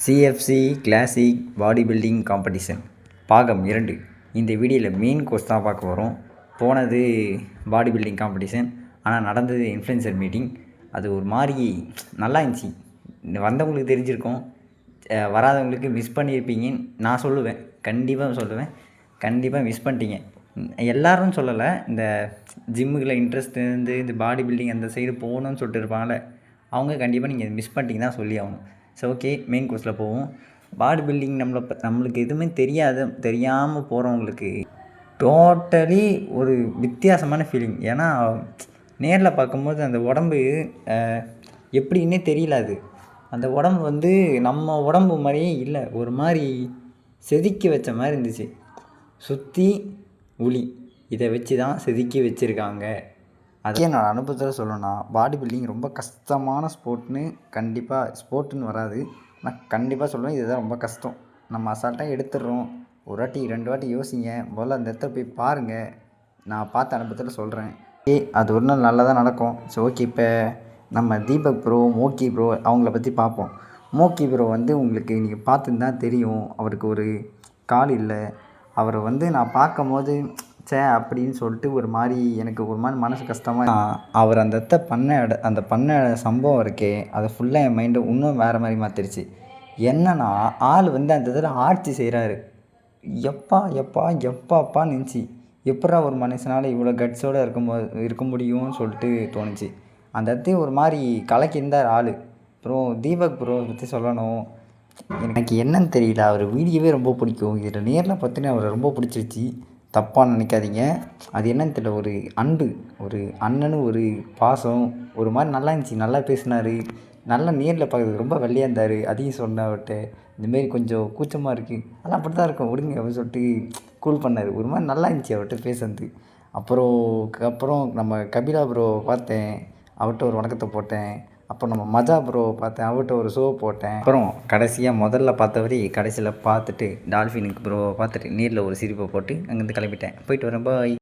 CFC classic body building competition பாகம் 2. இந்த வீடியோவில் மெயின் கோர்ஸ் தான் பார்க்க வரோம். போனது பாடி பில்டிங் காம்படிஷன், ஆனால் நடந்தது இன்ஃப்ளூயன்சர் மீட்டிங். அது ஒரு மாதிரி நல்லா இருந்துச்சு. வந்தவங்களுக்கு தெரிஞ்சிருக்கும், வராதவங்களுக்கு மிஸ் பண்ணியிருப்பீங்கன்னு நான் சொல்லுவேன். கண்டிப்பாக மிஸ் பண்ணிட்டீங்க. எல்லோரும் சொல்லலை, இந்த ஜிம்முகளில் இன்ட்ரெஸ்ட் இருந்து இந்த பாடி பில்டிங் அந்த சைடு போகணுன்னு சொல்லிட்டு இருப்பாங்கள்ல, அவங்க கண்டிப்பாக நீங்கள் மிஸ் பண்ணிட்டீங்க தான் சொல்லி ஆகணும். ஸோ ஓகே, மெயின் கோர்ஸில் போவோம். பாடி பில்டிங் நம்மளுக்கு எதுவுமே தெரியாமல் போகிறவங்களுக்கு டோட்டலி ஒரு வித்தியாசமான ஃபீலிங். ஏன்னா நேரில் பார்க்கும்போது அந்த உடம்பு எப்படின்னே தெரியல. அந்த உடம்பு வந்து நம்ம உடம்பு மாதிரியே இல்லை, ஒரு மாதிரி செதுக்கி வச்ச மாதிரி இருந்துச்சு. சுற்றி உளி, இதை வச்சு தான் செதுக்கி வச்சுருக்காங்க. அதே என்னோடய அனுபவத்தில் சொல்லணும்னா, பாடி பில்டிங் ரொம்ப கஷ்டமான ஸ்போர்ட்டுன்னு வராது. நான் கண்டிப்பாக சொல்லுவேன், இதுதான் ரொம்ப கஷ்டம். நம்ம அசால்ட்டாக எடுத்துடுறோம். ஒரு வாட்டி 2 வாட்டி யோசிங்க. முதல்ல அந்த இடத்துல போய் பாருங்கள். நான் பார்த்த அனுபவத்தில் சொல்கிறேன். அது ஒரு நாள் நல்லா தான் நடக்கும். ஸோ ஓகே, இப்போ நம்ம தீபக் ப்ரோ, மோக்கி ப்ரோ அவங்கள பற்றி பார்ப்போம். மோக்கி ப்ரோ வந்து உங்களுக்கு நீங்கள் பார்த்துன்னு தான் தெரியும், அவருக்கு ஒரு கால் இல்லை. அவரை வந்து நான் பார்க்கும்போது அப்படின்னு சொல்லிட்டு ஒரு மாதிரி எனக்கு ஒரு மாதிரி மனசு கஷ்டமாக. அவர் அந்த பண்ண சம்பவம் இருக்கே, அதை ஃபுல்லாக என் மைண்டை இன்னும் வேறு மாதிரி மாற்றிருச்சு. என்னன்னா, ஆள் வந்து அந்த இடத்துல ஆட்சி செய்கிறாரு. எப்பாப்பா நினச்சி, எப்படா ஒரு மனுஷனால் இவ்வளோ கட்ஸோடு இருக்க முடியும்னு சொல்லிட்டு தோணுச்சு. அந்த இடத்தையும் ஒரு மாதிரி கலக்கியிருந்தார் ஆள். அப்புறம் தீபக் ப்ரோ பற்றி சொல்லணும், எனக்கு என்னன்னு தெரியல, அவர் வீடியோவே ரொம்ப பிடிக்கும். இதில் நேரில் பார்த்தீங்கன்னா அவரை ரொம்ப பிடிச்சிருச்சு. தப்பாக நினைக்காதீங்க. அது என்னன்னு தெரியல, ஒரு அன்பு, ஒரு அண்ணனும் ஒரு பாசம், ஒரு மாதிரி நல்லா இருந்துச்சு. நல்லா பேசினார். நல்லா நேரில் பார்க்குறது ரொம்ப வெள்ளையாக இருந்தார். அதையும் சொன்னேன் அவர்கிட்ட, இந்தமாரி கொஞ்சம் கூச்சமாக இருக்குது, அதெல்லாம் அப்படி தான் இருக்கும், விடுங்க அப்படின்னு சொல்லிட்டு கூல் பண்ணார். ஒரு மாதிரி நல்லா இருந்துச்சு அவர்கிட்ட பேசுறது. அப்புறம் நம்ம கபிலா ப்ரோ பார்த்தேன், அவர்கிட்ட ஒரு வணக்கத்தை போட்டேன். அப்புறம் நம்ம மஜா ப்ரோ பார்த்தேன், அவர்கிட்ட ஒரு ஷோ போட்டேன். அப்புறம் கடைசியாக முதல்ல பார்த்தவரை கடைசியில் பார்த்துட்டு டால்ஃபினுக்கு ப்ரோவை பார்த்துட்டு நேரில் ஒரு சிரிப்பை போட்டு அங்கேருந்து கிளம்பிட்டேன். போயிட்டு வரேன், பாய்.